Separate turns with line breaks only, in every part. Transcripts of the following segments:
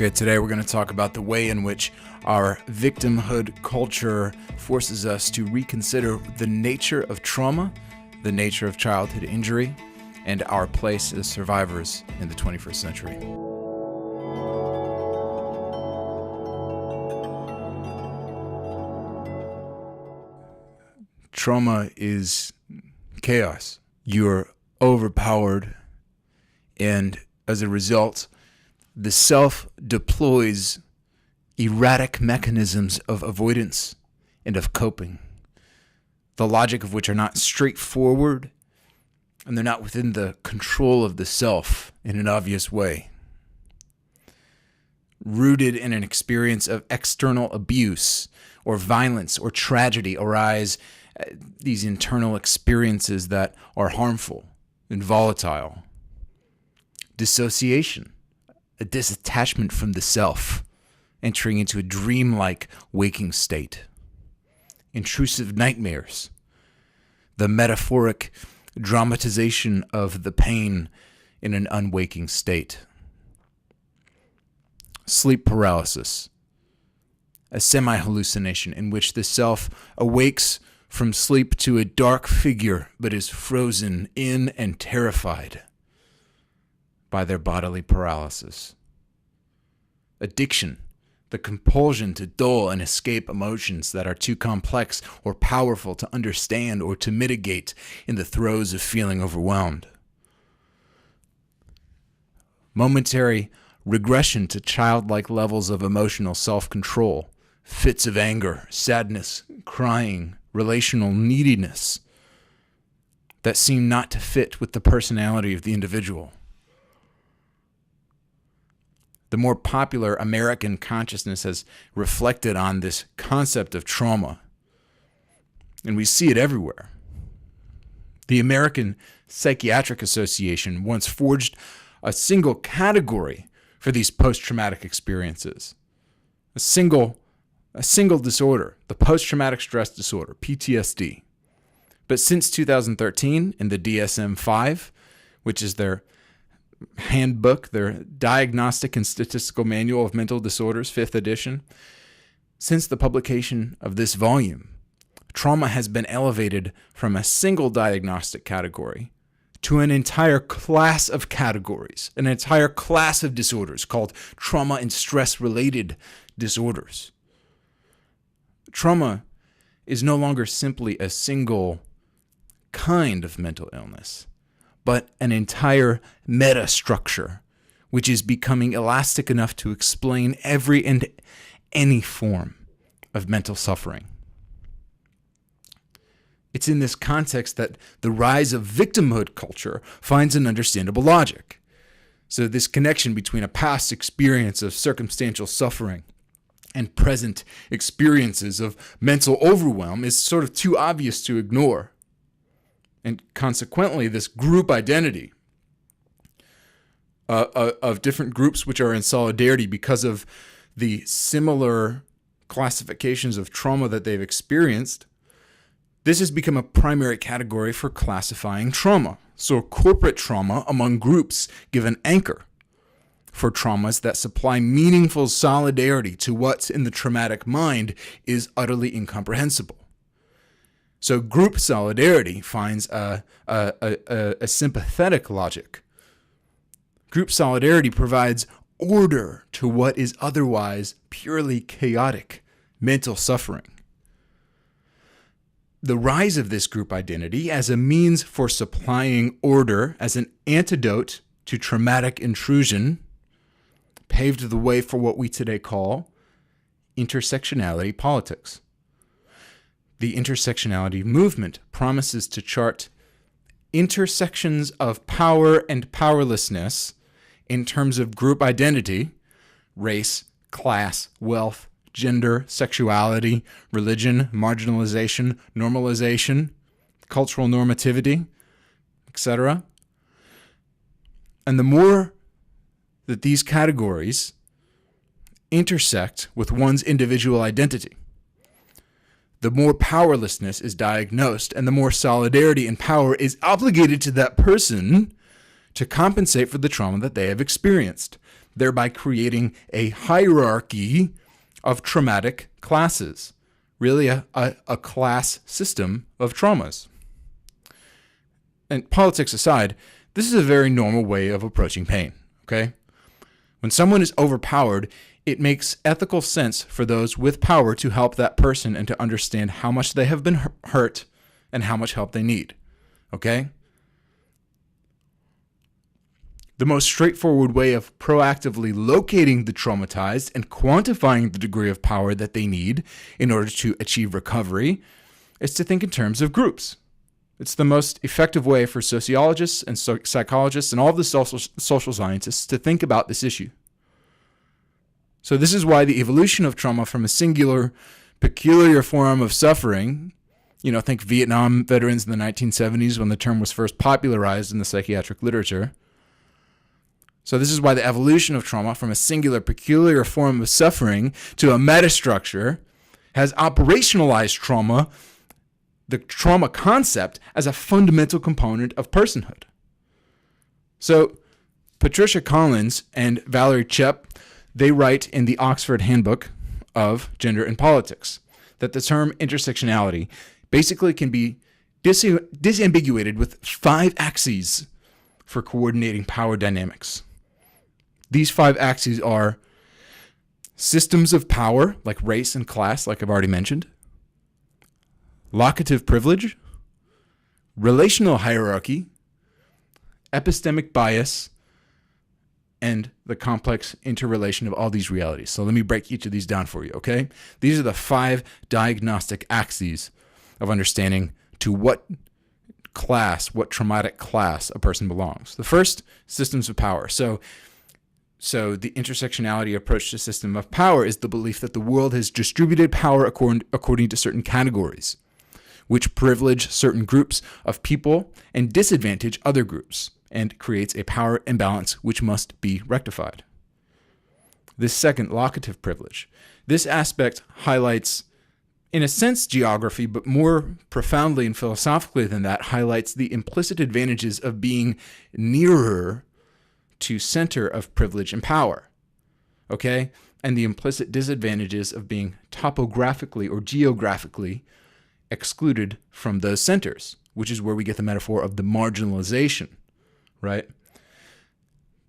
Okay, today we're going to talk about the way in which our victimhood culture forces us to reconsider the nature of trauma, the nature of childhood injury, and our place as survivors in the 21st century. Trauma is chaos. You're overpowered, and as a result, the self deploys erratic mechanisms of avoidance and of coping, the logic of which are not straightforward, and they're not within the control of the self in an obvious way. Rooted in an experience of external abuse or violence or tragedy arise these internal experiences that are harmful and volatile. Dissociation, a disattachment from the self, entering into a dreamlike waking state. Intrusive nightmares, the metaphoric dramatization of the pain in an unwaking state. Sleep paralysis, a semi-hallucination in which the self awakes from sleep to a dark figure but is frozen in and terrified by their bodily paralysis. Addiction, the compulsion to dull and escape emotions that are too complex or powerful to understand or to mitigate in the throes of feeling overwhelmed. Momentary regression to childlike levels of emotional self-control, fits of anger, sadness, crying, relational neediness that seem not to fit with the personality of the individual. The more popular American consciousness has reflected on this concept of trauma, and we see it everywhere. The American Psychiatric Association once forged a single category for these post-traumatic experiences. A single disorder, the post-traumatic stress disorder, PTSD. But since 2013, in the DSM-5, which is their handbook, their Diagnostic and Statistical Manual of Mental Disorders, 5th edition, since the publication of this volume, trauma has been elevated from a single diagnostic category to an entire class of categories, an entire class of disorders called trauma and stress-related disorders. Trauma is no longer simply a single kind of mental illness, but an entire meta-structure, which is becoming elastic enough to explain every and any form of mental suffering. It's in this context that the rise of victimhood culture finds an understandable logic. So this connection between a past experience of circumstantial suffering and present experiences of mental overwhelm is sort of too obvious to ignore. And consequently, this group identity of different groups which are in solidarity because of the similar classifications of trauma that they've experienced, this has become a primary category for classifying trauma. So corporate trauma among groups give an anchor for traumas that supply meaningful solidarity to what's in the traumatic mind is utterly incomprehensible. So group solidarity finds a sympathetic logic. Group solidarity provides order to what is otherwise purely chaotic mental suffering. The rise of this group identity as a means for supplying order as an antidote to traumatic intrusion paved the way for what we today call intersectionality politics. The intersectionality movement promises to chart intersections of power and powerlessness in terms of group identity, race, class, wealth, gender, sexuality, religion, marginalization, normalization, cultural normativity, etc. And the more that these categories intersect with one's individual identity, the more powerlessness is diagnosed and the more solidarity and power is obligated to that person to compensate for the trauma that they have experienced. thereby creating a hierarchy of traumatic classes, really a class system of traumas. And politics aside, this is a very normal way of approaching pain, okay? When someone is overpowered, it makes ethical sense for those with power to help that person and to understand how much they have been hurt and how much help they need, okay? The most straightforward way of proactively locating the traumatized and quantifying the degree of power that they need in order to achieve recovery is to think in terms of groups. It's the most effective way for sociologists and psychologists and all of the social scientists to think about this issue. So this is why the evolution of trauma from a singular, peculiar form of suffering, think Vietnam veterans in the 1970s when the term was first popularized in the psychiatric literature. So this is why the evolution of trauma from a singular, peculiar form of suffering to a metastructure has operationalized trauma, the trauma concept, as a fundamental component of personhood. So Patricia Collins and Valerie Chepp, they write in the Oxford Handbook of Gender and Politics that the term intersectionality basically can be disambiguated with 5 axes for coordinating power dynamics. These 5 axes are systems of power, like race and class, like I've already mentioned, locative privilege, relational hierarchy, epistemic bias, and the complex interrelation of all these realities. So let me break each of these down for you, okay? These are the 5 diagnostic axes of understanding to what traumatic class a person belongs. The first, systems of power. So the intersectionality approach to system of power is the belief that the world has distributed power according to certain categories, which privilege certain groups of people and disadvantage other groups, and creates a power imbalance which must be rectified. This second, locative privilege. This aspect highlights, in a sense, geography, but more profoundly and philosophically than that, highlights the implicit advantages of being nearer to center of privilege and power, okay? And the implicit disadvantages of being topographically or geographically excluded from those centers, which is where we get the metaphor of the marginalization, right?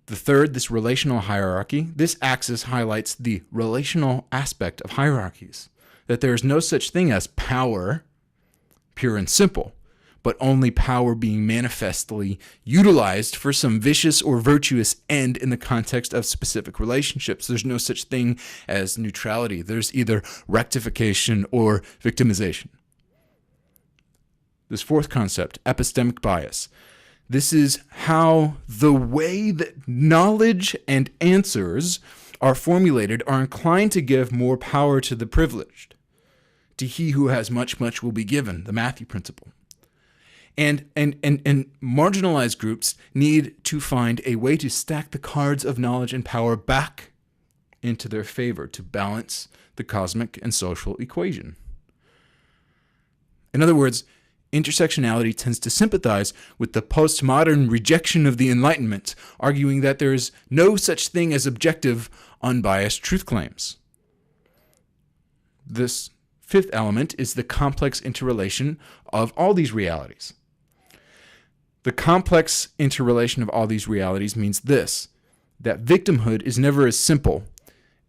The third, this relational hierarchy. This axis highlights the relational aspect of hierarchies, that there is no such thing as power, pure and simple, but only power being manifestly utilized for some vicious or virtuous end in the context of specific relationships. There's no such thing as neutrality. There's either rectification or victimization. This fourth concept, epistemic bias. This is how the way that knowledge and answers are formulated are inclined to give more power to the privileged. To he who has much, much will be given, the Matthew principle. And marginalized groups need to find a way to stack the cards of knowledge and power back into their favor to balance the cosmic and social equation. In other words, intersectionality tends to sympathize with the postmodern rejection of the Enlightenment, arguing that there is no such thing as objective, unbiased truth claims. This fifth element is the complex interrelation of all these realities. The complex interrelation of all these realities means this, that victimhood is never as simple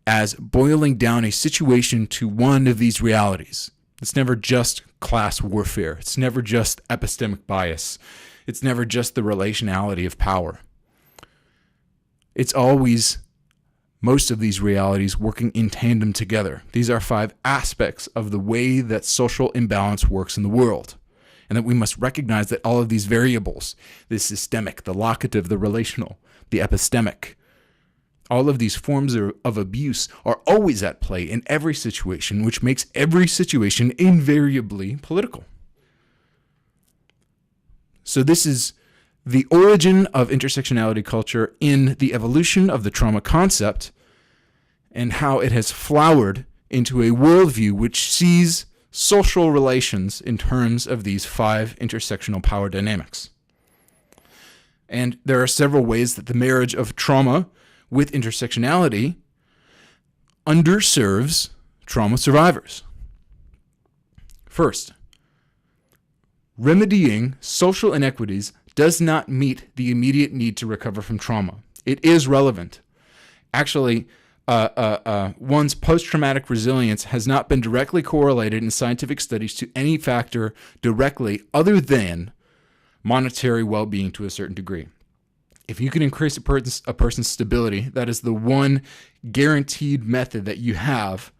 as boiling down a situation to one of these realities. It's never just class warfare. It's never just epistemic bias. It's never just the relationality of power. It's always most of these realities working in tandem together. These are 5 aspects of the way that social imbalance works in the world, and that we must recognize that all of these variables, the systemic, the locative, the relational, the epistemic, all of these forms of abuse are always at play in every situation, which makes every situation invariably political. So this is the origin of intersectionality culture in the evolution of the trauma concept and how it has flowered into a worldview which sees social relations in terms of these 5 intersectional power dynamics. And there are several ways that the marriage of trauma with intersectionality underserves trauma survivors. First, remedying social inequities does not meet the immediate need to recover from trauma. It is relevant. Actually, one's post-traumatic resilience has not been directly correlated in scientific studies to any factor directly other than monetary well-being to a certain degree. If you can increase a person's stability, that is the one guaranteed method that you have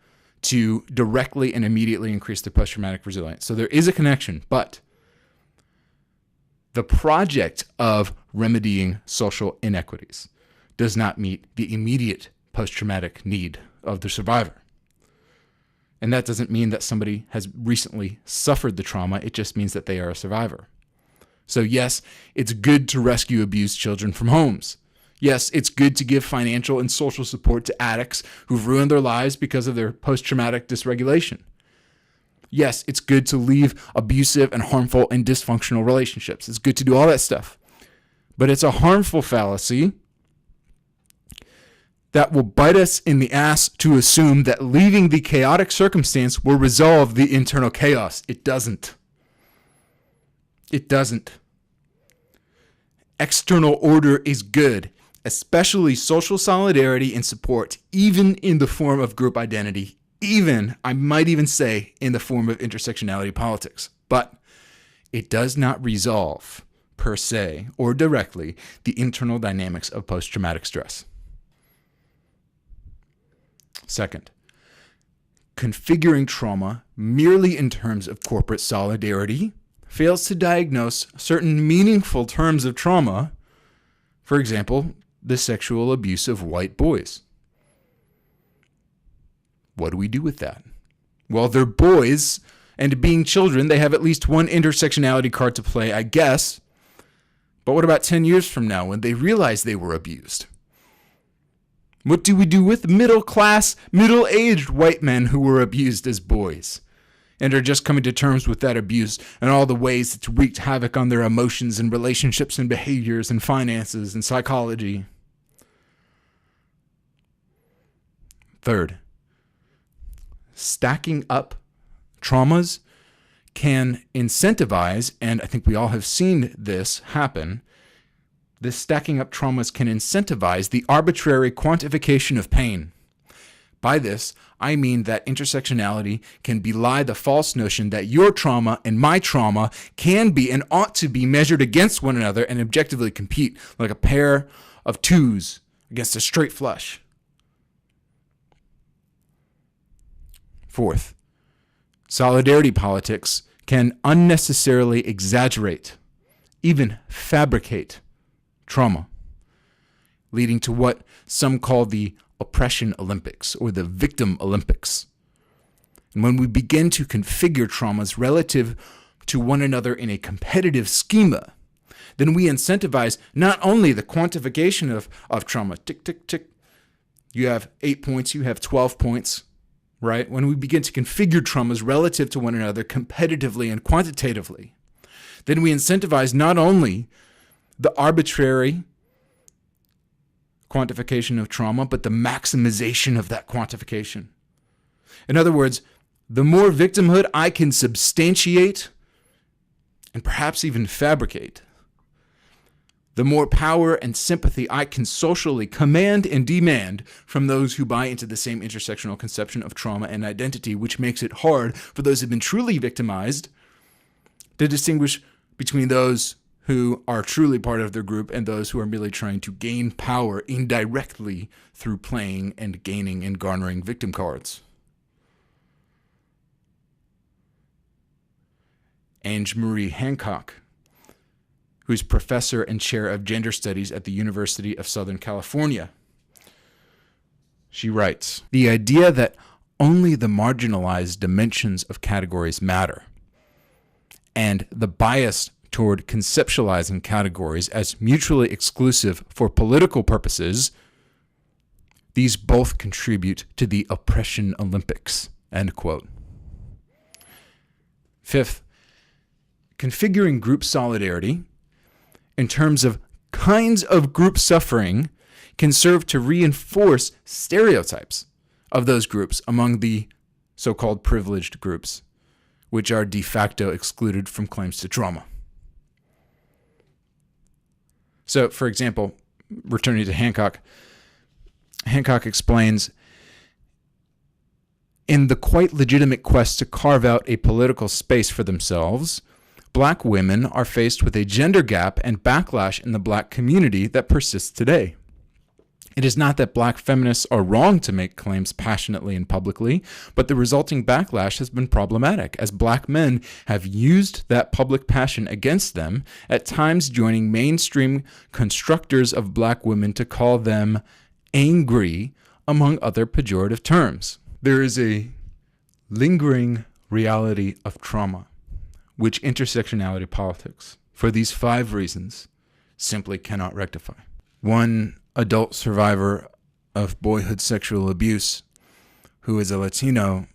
to directly and immediately increase their post-traumatic resilience. So there is a connection, but the project of remedying social inequities does not meet the immediate post-traumatic need of the survivor. And that doesn't mean that somebody has recently suffered the trauma. It just means that they are a survivor. So yes, it's good to rescue abused children from homes. Yes, it's good to give financial and social support to addicts who've ruined their lives because of their post-traumatic dysregulation. Yes, it's good to leave abusive and harmful and dysfunctional relationships. It's good to do all that stuff. But it's a harmful fallacy that will bite us in the ass to assume that leaving the chaotic circumstance will resolve the internal chaos. It doesn't. It doesn't. External order is good, especially social solidarity and support, even in the form of group identity, even, I might even say, in the form of intersectionality politics. But it does not resolve, per se, or directly, the internal dynamics of post-traumatic stress. Second, configuring trauma merely in terms of corporate solidarity fails to diagnose certain meaningful terms of trauma, for example, the sexual abuse of white boys. What do we do with that? Well, they're boys, and being children, they have at least one intersectionality card to play, I guess. But what about 10 years from now when they realize they were abused? What do we do with middle-class, middle-aged white men who were abused as boys and are just coming to terms with that abuse and all the ways it's wreaked havoc on their emotions and relationships and behaviors and finances and psychology? Third, stacking up traumas can incentivize, and I think we all have seen this happen, this stacking up traumas can incentivize the arbitrary quantification of pain. By this, I mean that intersectionality can belie the false notion that your trauma and my trauma can be and ought to be measured against one another and objectively compete like a pair of twos against a straight flush. Fourth, solidarity politics can unnecessarily exaggerate, even fabricate trauma, leading to what some call the oppression Olympics or the victim Olympics. And when we begin to configure traumas relative to one another in a competitive schema, then we incentivize not only the quantification of trauma, tick, tick, tick, you have 8 points, you have 12 points, right? When we begin to configure traumas relative to one another competitively and quantitatively, then we incentivize not only the arbitrary quantification of trauma, but the maximization of that quantification. In other words, the more victimhood I can substantiate and perhaps even fabricate, the more power and sympathy I can socially command and demand from those who buy into the same intersectional conception of trauma and identity, which makes it hard for those who have been truly victimized to distinguish between those who are truly part of their group and those who are merely trying to gain power indirectly through playing and gaining and garnering victim cards. Ange Marie Hancock, who's professor and chair of gender studies at the University of Southern California. She writes, "The idea that only the marginalized dimensions of categories matter, and the bias toward conceptualizing categories as mutually exclusive for political purposes, these both contribute to the oppression Olympics." End quote. Fifth, configuring group solidarity in terms of kinds of group suffering can serve to reinforce stereotypes of those groups among the so-called privileged groups, which are de facto excluded from claims to trauma. So, for example, returning to Hancock, Hancock explains, in the quite legitimate quest to carve out a political space for themselves, Black women are faced with a gender gap and backlash in the Black community that persists today. It is not that Black feminists are wrong to make claims passionately and publicly, but the resulting backlash has been problematic, as Black men have used that public passion against them, at times joining mainstream constructors of Black women to call them angry, among other pejorative terms. There is a lingering reality of trauma, which intersectionality politics, for these 5 reasons, simply cannot rectify. One adult survivor of boyhood sexual abuse, who is a Latino,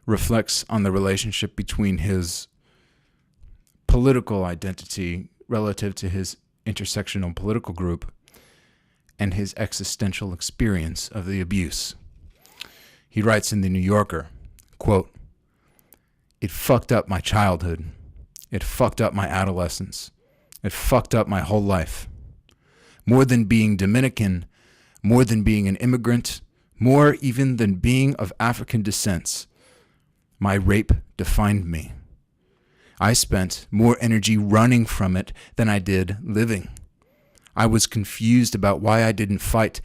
reflects on the relationship between his political identity relative to his intersectional political group and his existential experience of the abuse. He writes in the New Yorker, quote, "It fucked up my childhood. It fucked up my adolescence. It fucked up my whole life. More than being Dominican, more than being an immigrant, more even than being of African descent, my rape defined me. I spent more energy running from it than I did living. I was confused about why I didn't fight,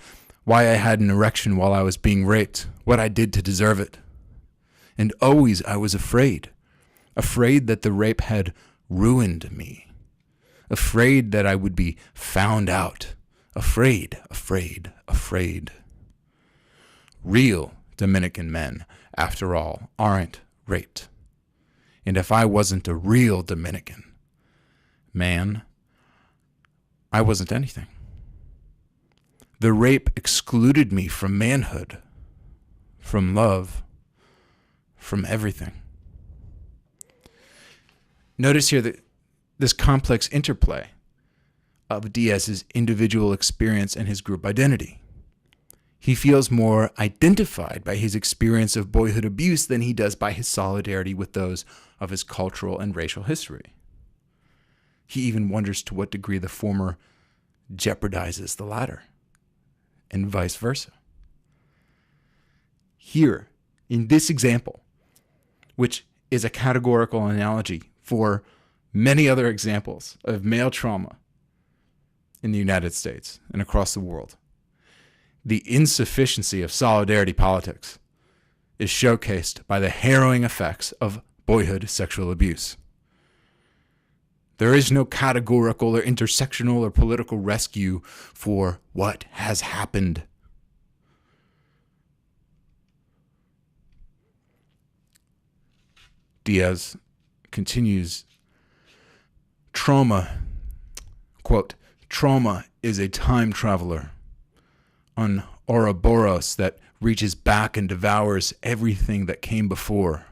why I had an erection while I was being raped, what I did to deserve it. And always I was afraid that the rape had ruined me, afraid that I would be found out, afraid. Real Dominican men, after all, aren't raped. And if I wasn't a real Dominican man, I wasn't anything. The rape excluded me from manhood, from love, from everything." Notice here that this complex interplay of Diaz's individual experience and his group identity. He feels more identified by his experience of boyhood abuse than he does by his solidarity with those of his cultural and racial history. He even wonders to what degree the former jeopardizes the latter, and vice versa. Here, in this example, which is a categorical analogy for many other examples of male trauma in the United States and across the world, the insufficiency of solidarity politics is showcased by the harrowing effects of boyhood sexual abuse. There is no categorical or intersectional or political rescue for what has happened. Diaz continues, trauma, quote, "Trauma is a time traveler, an Ouroboros that reaches back and devours everything that came before.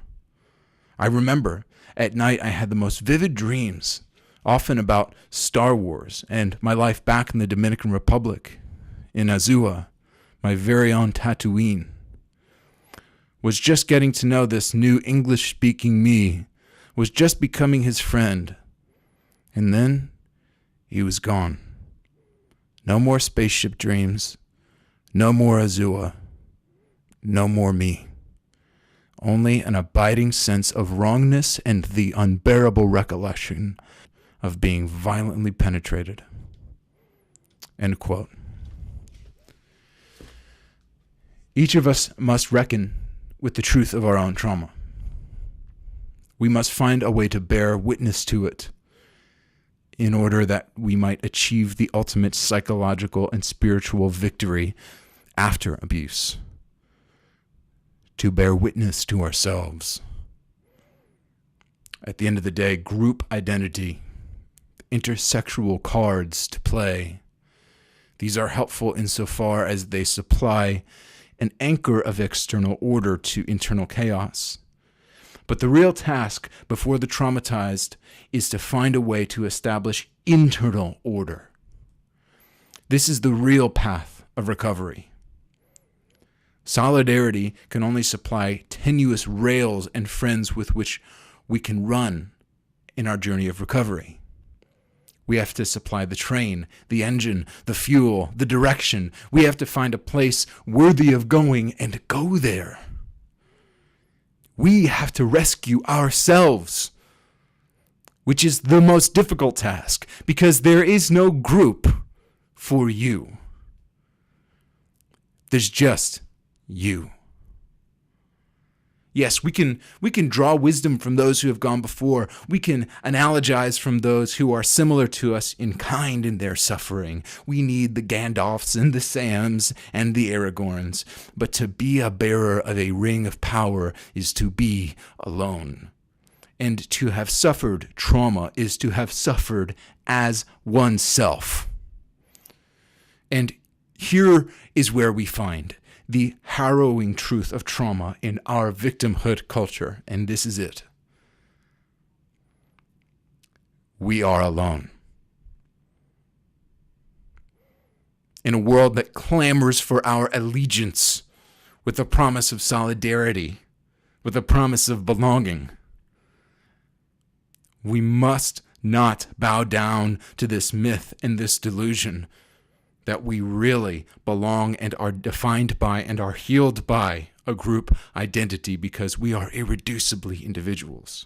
I remember at night I had the most vivid dreams, often about Star Wars and my life back in the Dominican Republic, in Azua, my very own Tatooine. Was just getting to know this new English-speaking me, was just becoming his friend. And then he was gone. No more spaceship dreams, no more Azua, no more me. Only an abiding sense of wrongness and the unbearable recollection of being violently penetrated." End quote. Each of us must reckon with the truth of our own trauma. We must find a way to bear witness to it in order that we might achieve the ultimate psychological and spiritual victory after abuse. To bear witness to ourselves. At the end of the day, group identity, intersexual cards to play. These are helpful insofar as they supply an anchor of external order to internal chaos. But the real task before the traumatized is to find a way to establish internal order, This is the real path of recovery. Solidarity can only supply tenuous rails and friends with which we can run in our journey of recovery. We have to supply the train, the engine, the fuel, the direction. We have to find a place worthy of going and go there. We have to rescue ourselves, which is the most difficult task because there is no group for you. There's just you. Yes, we can draw wisdom from those who have gone before. We can analogize from those who are similar to us in kind in their suffering. We need the Gandalfs and the Sams and the Aragorns. But to be a bearer of a ring of power is to be alone. And to have suffered trauma is to have suffered as oneself. And here is where we find the harrowing truth of trauma in our victimhood culture, and this is it. We are alone. In a world that clamors for our allegiance with the promise of solidarity, with the promise of belonging, we must not bow down to this myth and this delusion that we really belong and are defined by and are healed by a group identity because we are irreducibly individuals.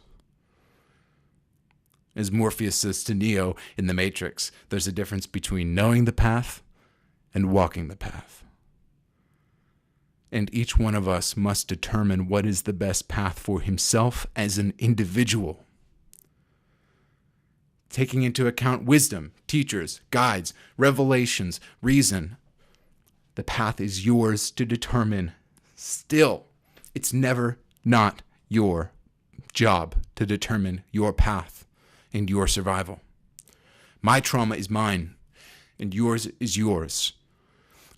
As Morpheus says to Neo in The Matrix, there's a difference between knowing the path and walking the path. And each one of us must determine what is the best path for himself as an individual. Taking into account wisdom, teachers, guides, revelations, reason. The path is yours to determine. Still, it's never not your job to determine your path and your survival. My trauma is mine, and yours is yours.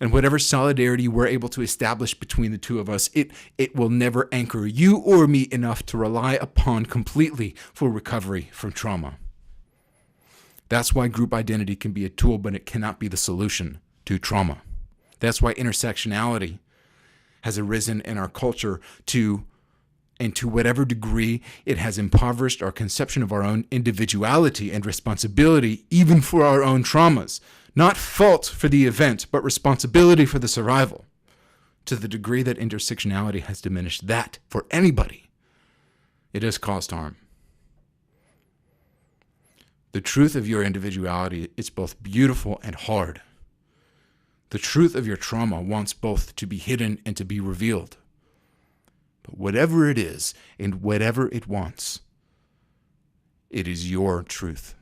And whatever solidarity we're able to establish between the two of us, it will never anchor you or me enough to rely upon completely for recovery from trauma. That's why group identity can be a tool, but it cannot be the solution to trauma. That's why intersectionality has arisen in our culture to whatever degree it has impoverished our conception of our own individuality and responsibility, even for our own traumas. Not fault for the event, but responsibility for the survival. To the degree that intersectionality has diminished that for anybody, it has caused harm. The truth of your individuality is both beautiful and hard. The truth of your trauma wants both to be hidden and to be revealed. But whatever it is and whatever it wants, it is your truth.